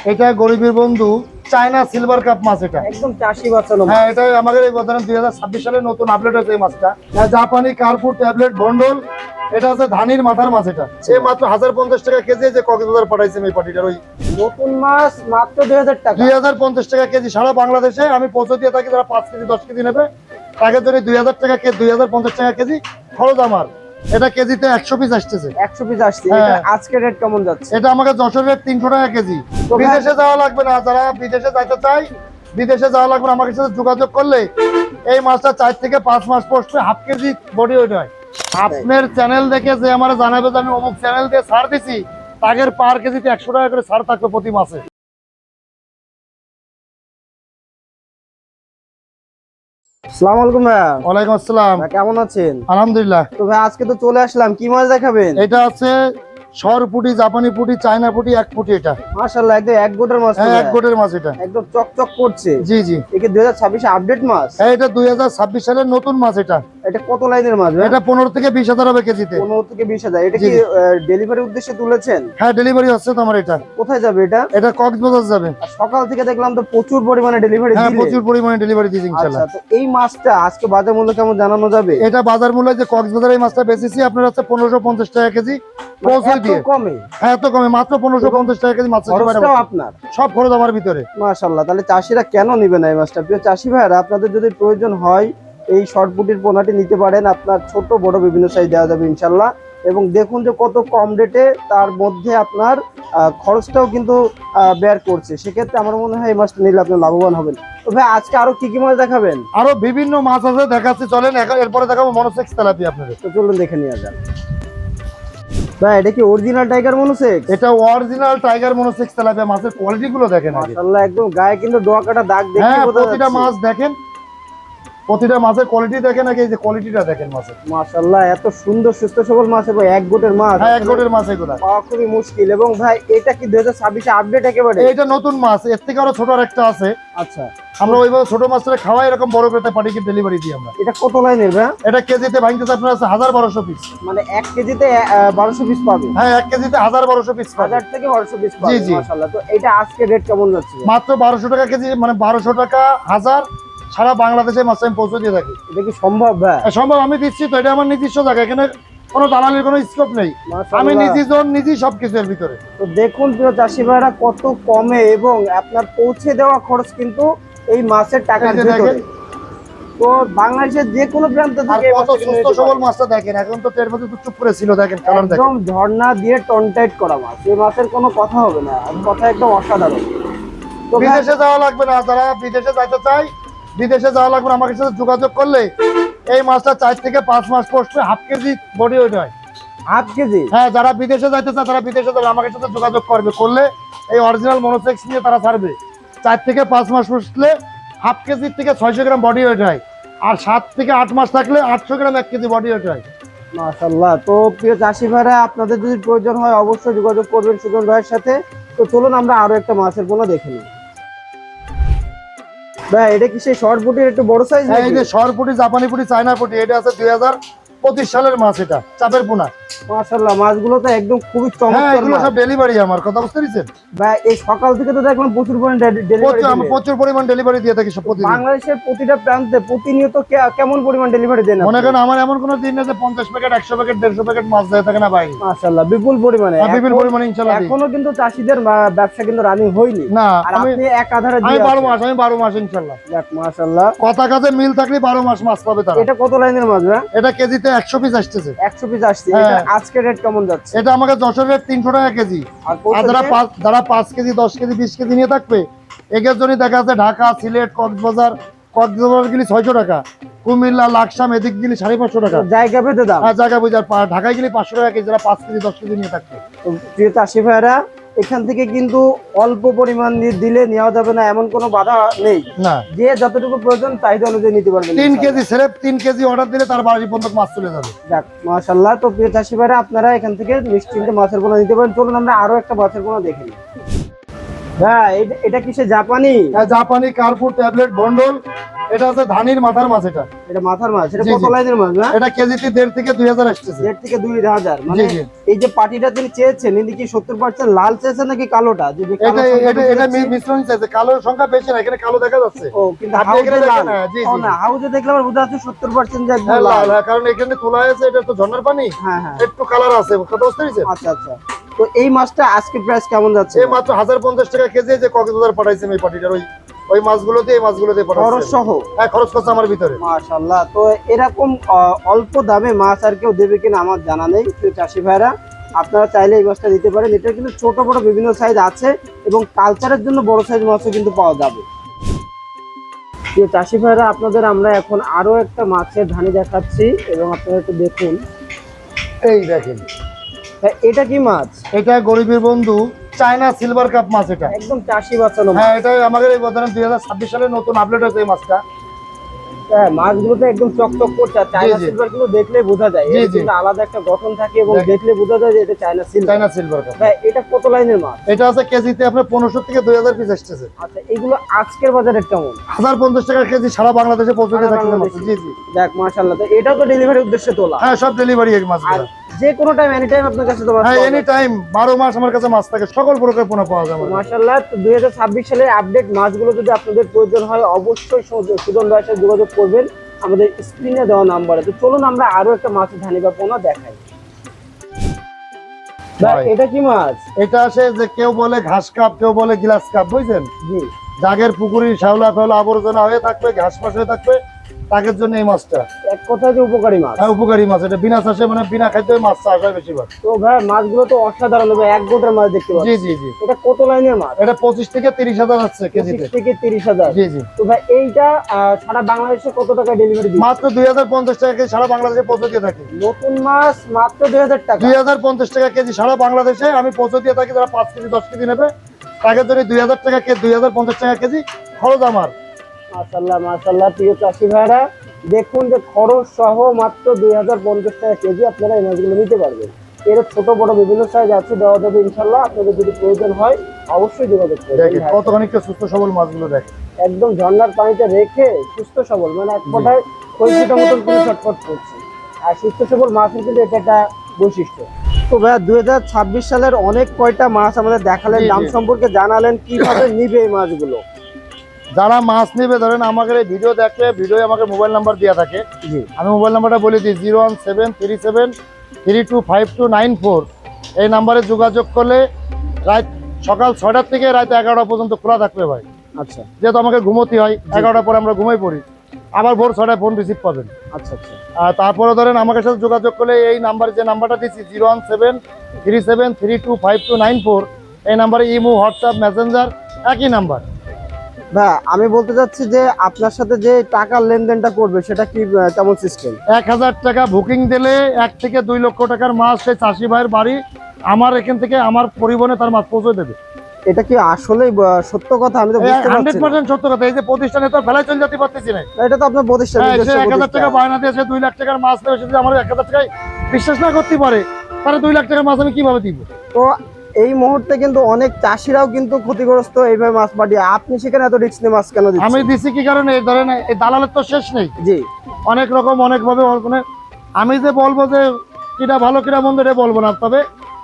এটা গরিবের বন্ধু চায়না সিলভার কাপ মাছ, এটা একদম চাষি বাঁচানো মাছ। হ্যাঁ, এটা আমাদের এই বছর 2026 সালে নতুন আপডেট হয়েছে এই মাছটা। জাপানি কার্পুর ট্যাবলেট বন্ডল, এটা আছে ধানির মাথার মাছ। এটা এই মাত্র 1050 টাকা কেজি, যে কক্সবাজার পাঠাইছে এই পাটিটার। ওই নতুন মাছ মাত্র 2000 টাকা, 2050 টাকা কেজি সারা বাংলাদেশে আমি পৌঁছে দিয়ে থাকি। যারা 5 কেজি 10 কেজি নেবে তাদের জন্য 2000 টাকা কেজি, 2050 টাকা কেজি খরচ আমার। এটা কেজিতে 100 পিস আসতেছে। 100 পিস আসছে। হ্যাঁ। এটা আজকে রেট কেমন যাচ্ছে? এটা আমাকে যশোর রেট 300 টাকা কেজি। তো ভাই- বিদেশে যাওয়া লাগবে না, যারা বিদেশে যাইতে চাই বিদেশে যাওয়া লাগবে না, আমার সাথে যোগাযোগ করলে এই মাছটা 4 থেকে 5 মাস পোস্টে হাফ কেজি বডি ওয়েট হয়। আপনার চ্যানেল দেখে যে আমার জানাবে যে আমি অমুক চ্যানেল দিয়ে ছাড় দিছি, তাদের পার কেজিতে 100 টাকা করে ছাড় থাকবে প্রতি মাসে। আসসালামু আলাইকুম ভাইয়া। ওয়ালাইকুম আসসালাম। ভাই কেমন আছেন? আলহামদুলিল্লাহ। তো ভাই আজকে তো চলে আসলাম, কি মাছ দেখাবেন? এটা আছে সর পুটি, জাপানি পুটি, চায়না পুটি, 1 পুটি। এটা মাশাআল্লাহ একদম এক গোটের মাছ তো হ্যাঁ, 1 ভাইয়া। গোটের মাছ। এটা একদম চকচক করছে। জি জি, একে 2026 আপডেট মাছ। হ্যাঁ, এটা 2026 সালের নতুন মাছ। এটা এটা কত লাইনের মাছ ভাই? এটা 15 থেকে 20 হাজার হবে কেজিতে। 15 থেকে 20,000। এটা জি, কি জি। ডেলিভারি উদ্দেশ্যে তুলেছেন? হ্যাঁ, ডেলিভারি হচ্ছে তো আমার। এটা কোথায় যাবে এটা? এটা কক্সবাজার যাবে। আর সকাল থেকে দেখলাম তো প্রচুর পরিমাণে ডেলিভারি হ্যাঁ, দিলেন। প্রচুর পরিমাণে ডেলিভারি দিয়েছি আচ্ছা, ইনশাআল্লাহ। তো এই মাছটা আজকে বাজার মূল্য কেমন জানানো যাবে? এটা বাজার মূল্য যে কক্সবাজারে এই মাছটা বেচেছি আপনার হচ্ছে 1550 টাকা কেজি পৌঁছে এত দিয়ে। কমে? হ্যাঁ, এত কমে, মাত্র 1550 টাকা কেজি মাছ। খরচটাও আপনার? সব খরচ আমার ভিতরে। মাশাআল্লাহ, তাহলে চাষিরা কেন নিবে না এই মাছটা? প্রিয় চাষি ভাইরা, আপনাদের যদি প্রয়োজন হয় এই শর্ট বুটির পোনাটি নিতে পারেন। আপনার ছোট বড় বিভিন্ন সাইজ দেওয়া যাবে ইনশাল্লাহ। এবং দেখুন যে কত কম রেটে, তার মধ্যে আপনার খরচটাও কিন্তু বের করছে। সেক্ষেত্রে আমার মনে হয় এই মাছটা নিলে আপনি লাভবান হবেন। তো ভাই আজকে আরো কি কি মাছ দেখাবেন? আরো বিভিন্ন মাছ আছে, দেখাচ্ছি চলেন। এরপরে দেখাবো মনোসেক্স তেলাপিয়া আপনাদের। তো চলুন দেখে নিয়ে যান। ভাই এটা কি অরিজিনাল টাইগার মনোসেক্স? এটা অরিজিনাল টাইগার মনোসেক্স তেলাপিয়া। মাছের কোয়ালিটি গুলো দেখেন আগে। মাশাআল্লাহ একদম গায়ে কিন্তু ডোয়া কাটা দাগ দেখে হ্যাঁ, বোঝা প্রতিটা যাচ্ছে। মাছ দেখেন, প্রতিটা মাছের কোয়ালিটি দেখেন আগে। এই যে কোয়ালিটিটা দেখেন মাছের। মাশাআল্লাহ এত সুন্দর সুস্থ সবল মাছ এবং এক গোটের মাছ। হ্যাঁ, 1 গোটের মাছ এগুলা। পাওয়া খুবই মুশকিল। এবং ভাই এটা কি 2026 আপডেট একেবারে? এইটা নতুন মাছ, এর থেকে আরো ছোট আর একটা আছে। আচ্ছা, আমরা ওইভাবে ছোট মাছটা খাওয়াই, এরকম বড় পেতে পাঠিয়ে ডেলিভারি দিই আমরা। এটা কত লাইনের ভাই? এটা কেজিতে ভাঙতেছে আপনার আছে 1200 পিস। মানে 1 কেজিতে 1200 পিস পাবে? হ্যাঁ, 1 কেজিতে 1200 পিস পাবে। 1000 থেকে 1200 পিস পাবে। জি, জি। মাশাআল্লাহ, তো এটা আজকে রেট কেমন যাচ্ছে? মাত্র 1200 টাকা কেজি, মানে 1200 টাকা হাজার। সারা বাংলাদেশে মাছ আমি পৌঁছে দিয়ে থাকি। এটা কি সম্ভব ভাই? সম্ভব, আমি দিচ্ছি তো। এটা আমার নিজস্ব জায়গা, এখানে কোনো দালালির কোনো স্কোপ নেই। মাশাআল্লাহ। আমি নিজে জন, নিজেই সবকিছু এর ভিতরে। তো দেখুন প্রিয় চাষি ভাইরা কত কমে, এবং আপনার পৌঁছে দেওয়া খরচ কিন্তু এই মাছের টাকার এই যে ভিতরে। দেখেন। তো বাংলাদেশের যে কোনো প্রান্ত আর থেকে এই কত মাছটা কিনে সুস্থ নিতে সবল পারেন। মাছটা দেখেন। এখন তো এর মধ্যে তো চুপ করে ছিল, দেখেন কালার দেখেন। একদম ঝর্ণা দিয়ে টনটাইট করা মাছ। এই মাছের কোনো কথা হবে না, আর কথা একদম অসাধারণ। তো ভাই- বিদেশে যাওয়া লাগবে না, যারা বিদেশে যাইতে চাই বিদেশে যাওয়া লাগবে না, আমার সাথে যোগাযোগ করলে এই মাছটা 4 থেকে 5 মাস পোস্টে হাফ কেজি বডি ওয়েট হয়। Half KG? হ্যাঁ, যারা বিদেশে যাইতে চায় তারা বিদেশে যাবে, আমার সাথে যোগাযোগ করলে এই অরিজিনাল মনোসেক্স নিয়ে তারা ছাড়বে। 4 থেকে 5 মাস বসলে হাফ কেজির থেকে 600 গ্রাম বডি ওয়েট হয়। আর 7 থেকে 8 মাস থাকলে 800 গ্রাম 1 কেজি বডি ওয়েট হয়। মাশাআল্লাহ। তো প্রিয় চাষি ভাইরা, আপনাদের যদি প্রয়োজন হয় অবশ্যই যোগাযোগ করবেন সুজন ভাইয়ের সাথে। তো চলুন আমরা আরো একটা মাছের পোনা দেখে নিই। ভাই এটা কি সেই শর্ট বুটির একটু বড় সাইজ? এই যে সরপুটি, জাপানি পুটি, চায়না পুটি, এটা আছে 2025 সালের মাছ। এটা চাপের পোনা। মাশাআল্লাহ মাছগুলো তো একদম খুবই হ্যাঁ, চমৎকার এগুলো মাছ। সব ডেলিভারি আমার, কথা বুঝতে পেরেছেন? ভাই এই সকাল থেকে তো দেখলাম প্রচুর পরিমাণে ডেলিভারি আমি প্রচুর পরিমাণ ডেলিভারি দিয়ে থাকি সব প্রতিদিন। বাংলাদেশের প্রতিটা প্রান্তে প্রতিনিয়ত কেমন পরিমাণ ডেলিভারি দেন? মনে করেন আমার এমন কোনো দিন নেই যে 50 প্যাকেট, 100 প্যাকেট, 150 প্যাকেট মাছ দেয় থাকে না বাইরে। মাশাআল্লাহ বিপুল পরিমাণে। বিপুল পরিমাণে ইনশাআল্লাহ দিই। এখনো কিন্তু চাষীদের ব্যবসা কিন্তু রানিং হয়নি। না, আর আমি আপনি এক আধারে আমি দিয়ে 12 আছেন। মাস, আমি 12 মাস ইনশাআল্লাহ। দেখ মাশাআল্লাহ। কথা কাজে মিল থাকলে 12 মাস মাছ পাবে তারা। এটা কত লাইনের মাছ ভাই? এটা কেজিতে 100 পিস আসতেছে। 100 পিস আসছে। হ্যাঁ। এটা আজকে রেট কেমন যাচ্ছে? এটা আমাকে যশোর রেট 300 টাকা কেজি। আর আর যারা 5 কেজি, 10 কেজি, 20 কেজি নিয়ে থাকবে, এগের জন্য দেখা যাচ্ছে ঢাকা, সিলেট, কক্সবাজার গেলে 600 টাকা, কুমিল্লা, লাকসাম এদিক গেলে 550 টাকা। জায়গা ভেদে দাম। আর জায়গা বুঝার ঢাকায় গেলে 500 টাকা কেজি, যারা 5 কেজি, 10 কেজি নিয়ে থাকবে। তো প্রিয় চাষি ভাইরা, এখান থেকে কিন্তু অল্প পরিমাণ দিলে নেওয়া যাবে না এমন কোনো বাধা নেই। না, যে যতটুকু প্রয়োজন চাহিদা অনুযায়ী নিতে পারবেন। 3 কেজি সেরেপ 3 কেজি অর্ডার দিলে তার বাড়ি পর্যন্ত মাছ চলে যাবে। যাক মাশাআল্লাহ। তো প্রিয় চাষি ভাইরা, আপনারা এখান থেকে নিশ্চিন্তে মাছের পোনা নিতে পারেন। চলুন আমরা আরো একটা মাছের পোনা দেখে নিই। ভাই এটা কি সে জাপানি? জাপানি কার্পুর ট্যাবলেট বন্ডল, এটা হচ্ছে ধানির মাথার মাছ। এটা মাথার মাছ, এটা জি, কত জি। লাইনের মাছ ভাই? এটা কেজিতে 1.5 থেকে 2000 আসতেছে। 1.5 থেকে 2000। মানে জি, জি। এই যে পাটিটা তিনি চেয়েছেন, ইনি কি 70% লাল চেয়েছেন নাকি কালোটা? যদি এটা কালো সংখ্যা এটা বোঝা এটা যাচ্ছে। মিশ্রণ চাইছে, কালোর সংখ্যা বেশি না, এখানে কালো দেখা যাচ্ছে। ও কিন্তু আপনি হাউজে এখানে লাল। দেখেন, হ্যাঁ, জি, ও জি, না, জি। হাউজে দেখলাম বোঝা যাচ্ছে 70% যে একদম হ্যাঁ, লাল। লাল, হ্যাঁ, কারণ এখানে তোলা হয়েছে, এটা তো ঝর্ণার পানি, হ্যাঁ হ্যাঁ। একটু কালার আছে, কথা বুঝতে পেরেছেন? আচ্ছা আচ্ছা। তো এই মাছটা আজকে প্রাইস কেমন যাচ্ছে? এই মাত্র 1050 টাকা কেজি, যে কক্সবাজার পাঠাইছে এই পাটিটার, ওই মাছগুলোতে, এই মাছগুলোতে খরচ পাঠাচ্ছে। সহ? হ্যাঁ, খরচ করছে আমার ভিতরে। মাশাআল্লাহ। তো এরকম অল্প দামে মাছ আর কেউ দেবে কিনা আমার জানা নেই। প্রিয় চাষি ভাইরা, আপনারা চাইলে এই মাছটা দিতে পারেন। এটা কিন্তু ছোট বড় বিভিন্ন সাইজ আছে এবং কালচারের জন্য বড় সাইজ মাছও কিন্তু পাওয়া যাবে। প্রিয় চাষি ভাইরা, আপনাদের আমরা এখন আরো একটা মাছের ধানি দেখাচ্ছি এবং আপনারা একটু দেখুন। এই দেখেন, ভাই, এটা কি মাছ? এটা গরিবের বন্ধু চায়না সিলভার কাপ মাছ। এটা একদম চাষি বাঁচানো মাছ। হ্যাঁ, এটা আমাদের এই বছর 2026 সালে নতুন আপডেট হয়েছে এই মাছটা। হ্যাঁ, মাছগুলো তো একদম চকচক করছে। আর চায়না জি, জি। সিলভার কিন্তু দেখলে বোঝা যায়, জি, এর জি। কিন্তু আলাদা একটা গঠন থাকে এবং দেখ- দেখলে বোঝা যায় যে এটা China silver. China silver cup. ভাই, এটা কত লাইনের মাছ? এটা আছে কেজিতে আপনার 1500 থেকে 2000 পিস আসতেছে। আচ্ছা, এগুলো আজকের বাজারে কেমন? 1050 টাকা কেজি সারা বাংলাদেশে পৌঁছে দিয়ে সারা থাকছে মাছ। বাংলাদেশে? জি, জি। দেখ, মাশাআল্লাহ। তো এটাও তো ডেলিভারি উদ্দেশ্যে তোলা? হ্যাঁ, সব ডেলিভারি এই আর মাছগুলো। যে কোনো টাইম, এনি টাইম আপনার কাছে তো মাছ হ্যাঁ, পাওয়া এনি যাবে? টাইম 12 মাস আমার কাছে মাছ থাকে, সকল প্রকার পোনা পাওয়া যায় আমার কাছে। মাশাআল্লাহ। তো 2026 সালের আপডেট মাছগুলো যদি আপনাদের প্রয়োজন হয়, অবশ্যই সুজন ভাইয়ের সাথে যোগাযোগ করবেন আমাদের স্ক্রিনে দেওয়া নাম্বারে। তো চলুন আমরা আরো একটা মাছের ধানি বা পোনা দেখাই। ভাই, ভাই। এটা কি মাছ? এটা আসে যে কেউ বলে ঘাস কাপ, কেউ বলে গ্লাস কাপ, বুঝছেন? জি। জাগের পুকুরি শ্যাওলা ফেওলা আবর্জনা হয়ে থাকবে, ঘাস ফাঁস হয়ে থাকবে, তাদের জন্য এই মাছটা। এক কথায় যে উপকারী মাছ। হ্যাঁ, উপকারী মাছ। এটা বিনা চাষে, মানে বিনা খাদ্যে মাছ চাষ হয় বেশিরভাগ। তো ভাই, মাছগুলো তো অসাধারণ। ভাই, এক গোটার মাছ দেখতে জি, পাচ্ছি। জি, জি। এটা কত লাইনের মাছ? এটা 25 থেকে 30,000 আছে 25 কেজিতে। থেকে 30,000। জি, জি। তো ভাই, এইটা সারা বাংলাদেশে কত টাকা ডেলিভারি দিচ্ছে? মাত্র 2050 টাকা কেজি সারা বাংলাদেশে পৌঁছে দিয়ে থাকি। নতুন মাছ মাত্র 2000 টাকা। 2050 টাকা কেজি সারা বাংলাদেশে আমি পৌঁছে দিয়ে থাকি। যারা 5 কেজি 10 কেজি নেবে তাদের জন্য 2000 টাকা কেজি, 2050 টাকা কেজি খরচ আমার। মাশাআল্লাহ মাশাআল্লাহ। প্রিয় চাষি ভাইরা, দেখুন যে খরচ সহ মাত্র 2050 টাকা কেজি আপনারা এই মাছগুলো নিতে পারবেন। এর ছোট বড় বিভিন্ন সাইজ আছে, দেওয়া যাবে ইনশাল্লাহ। আপনাদের যদি প্রয়োজন হয় অবশ্যই যোগাযোগ করবেন। দেখেন কত খানিকটা সুস্থ সবল মাছগুলো, দেখেন। একদম ঝর্ণার পানিতে রেখে সুস্থ সবল, মানে এক কথায় কৈশিটা মতন করে ছটফট করছে। আর সুস্থ সবল মাছের কিন্তু এটা একটা বৈশিষ্ট্য। তো ভাইয়া, 2026 সালের অনেক কয়টা মাছ আমাদের দেখালেন, জি, জি। দাম সম্পর্কে জানালেন, কিভাবে নিবে এই মাছগুলো। যারা মাছ নেবে, ধরেন আমাদের এই ভিডিও দেখে, ভিডিও আমাকে মোবাইল নাম্বার দেওয়া থাকে। জি। আমি মোবাইল নাম্বারটা বলে দিই, 01737325294। এই নাম্বারে যোগাযোগ করলে সকাল 6টা থেকে রাত 11টা পর্যন্ত খোলা থাকবে ভাই। আচ্ছা যেহেতু আমাকে ঘুমোতে হয়, 11টার পরে আমরা ঘুমাই পড়ি, আবার ভোর 6টায় ফোন রিসিভ পাবেন। আচ্ছা আচ্ছা। আর তারপরে ধরেন আমাদের সাথে যোগাযোগ করলে এই নাম্বার, যে নাম্বারটা দিচ্ছি 01737325294, এই নাম্বারে ইমো, হোয়াটসঅ্যাপ, মেসেঞ্জার একই নাম্বার। ভাই, আমি বলতে চাচ্ছি যে আপনার সাথে যে টাকার লেনদেনটা করবে সেটা কি কেমন সিস্টেম? 1000 টাকা বুকিং দিলে 1 থেকে 2 লক্ষ টাকার মাছ সেই চাষি ভাইয়ের বাড়ি আমার এখান থেকে আমার পরিবহনে তার মাছ পৌঁছে দেবে। এটা কি আসলেই সত্য কথা? আমি তো বুঝতে পারছি না। 100% সত্য কথা। এই যে প্রতিষ্ঠানে তো ফেলাই চলে যেতে পারতেছি না। এটা তো আপনার প্রতিষ্ঠান, হ্যাঁ, নিজস্ব সে 1000 টাকা প্রতিষ্ঠান। বায়না দিয়ে সে 2 লাখ টাকার মাছ নেবে, সে যদি আমার 1000 টাকায় বিশ্বাস না করতে পারে, তাহলে 2 লাখ টাকার মাছ আমি কিভাবে দিব? তো এই মুহূর্তে কিন্তু অনেক চাষিরাও কিন্তু ক্ষতিগ্রস্ত এইভাবে মাছ পাঠিয়ে। আপনি সেখানে এত রিস্ক নিয়ে মাছ কেন দিচ্ছেন? আমি দিছি কি কারণে, এই ধরেন এই দালালের তো শেষ নেই। জি। অনেক রকম অনেকভাবে, মানে আমি যে বলবো যে কিটা ভালো কিটা মন্দ এটা বলবো না, তবে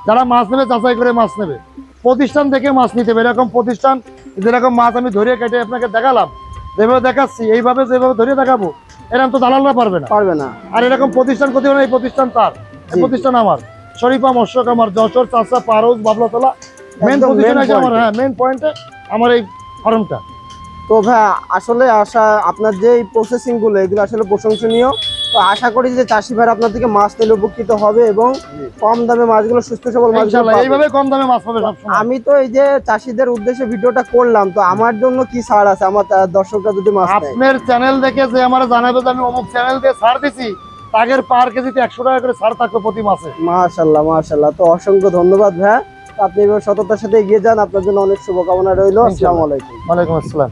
যারা মাছ নেবে যাচাই করে মাছ নেবে, প্রতিষ্ঠান থেকে মাছ নিতে হবে। এরকম প্রতিষ্ঠান, যেরকম মাছ আমি ধরিয়ে কেটে আপনাকে দেখালাম, যেভাবে দেখাচ্ছি, এইভাবে যেভাবে ধরিয়ে দেখাবো, এরকম তো দালালরা পারবে না। পারবে না। আর এরকম প্রতিষ্ঠান করতে হবে না, এই প্রতিষ্ঠান তার, এই জি, প্রতিষ্ঠান আমার। শরীফা মৎস্য খামার, যশোর, চাষা, পারোজ, বাবলাতলা, মেন একদম প্রতিষ্ঠান main আছে আমার। point-এ। হ্যাঁ, মেন পয়েন্টে আমার এই ফার্মটা। তো ভাই, আসলে আপনার যে প্রসেসিং গুলো, এগুলো আসলে প্রশংসনীয়। তো আশা করি যে চাষি ভাই আপনার থেকে মাছ নিলে উপকৃত হবে এবং কম দামে মাছগুলো, সুস্থ সবল মাছগুলো ইনশাআল্লাহ পাবে। এইভাবে কম দামে মাছ পাবে সবসময়। আমি তো এই যে চাষিদের উদ্দেশ্যে ভিডিওটা করলাম, তো আমার জন্য কি ছাড় আছে আমার দর্শকরা যদি মাছ নেয়? আপনার চ্যানেল দেখে যে আমার জানাবে যে আমি অমুক চ্যানেল দিয়ে ছাড় দিছি, তাগের পার কেজিতে 100 টাকা করে ছাড় থাকবে প্রতি মাসে। মাশাআল্লাহ মাশাআল্লাহ। তো অসংখ্য ধন্যবাদ ভাই। তো আপনি এভাবে সততার সাথে এগিয়ে যান, আপনার জন্য অনেক শুভকামনা রইল। আসসালামু আলাইকুম। ওয়ালাইকুম আসসালাম।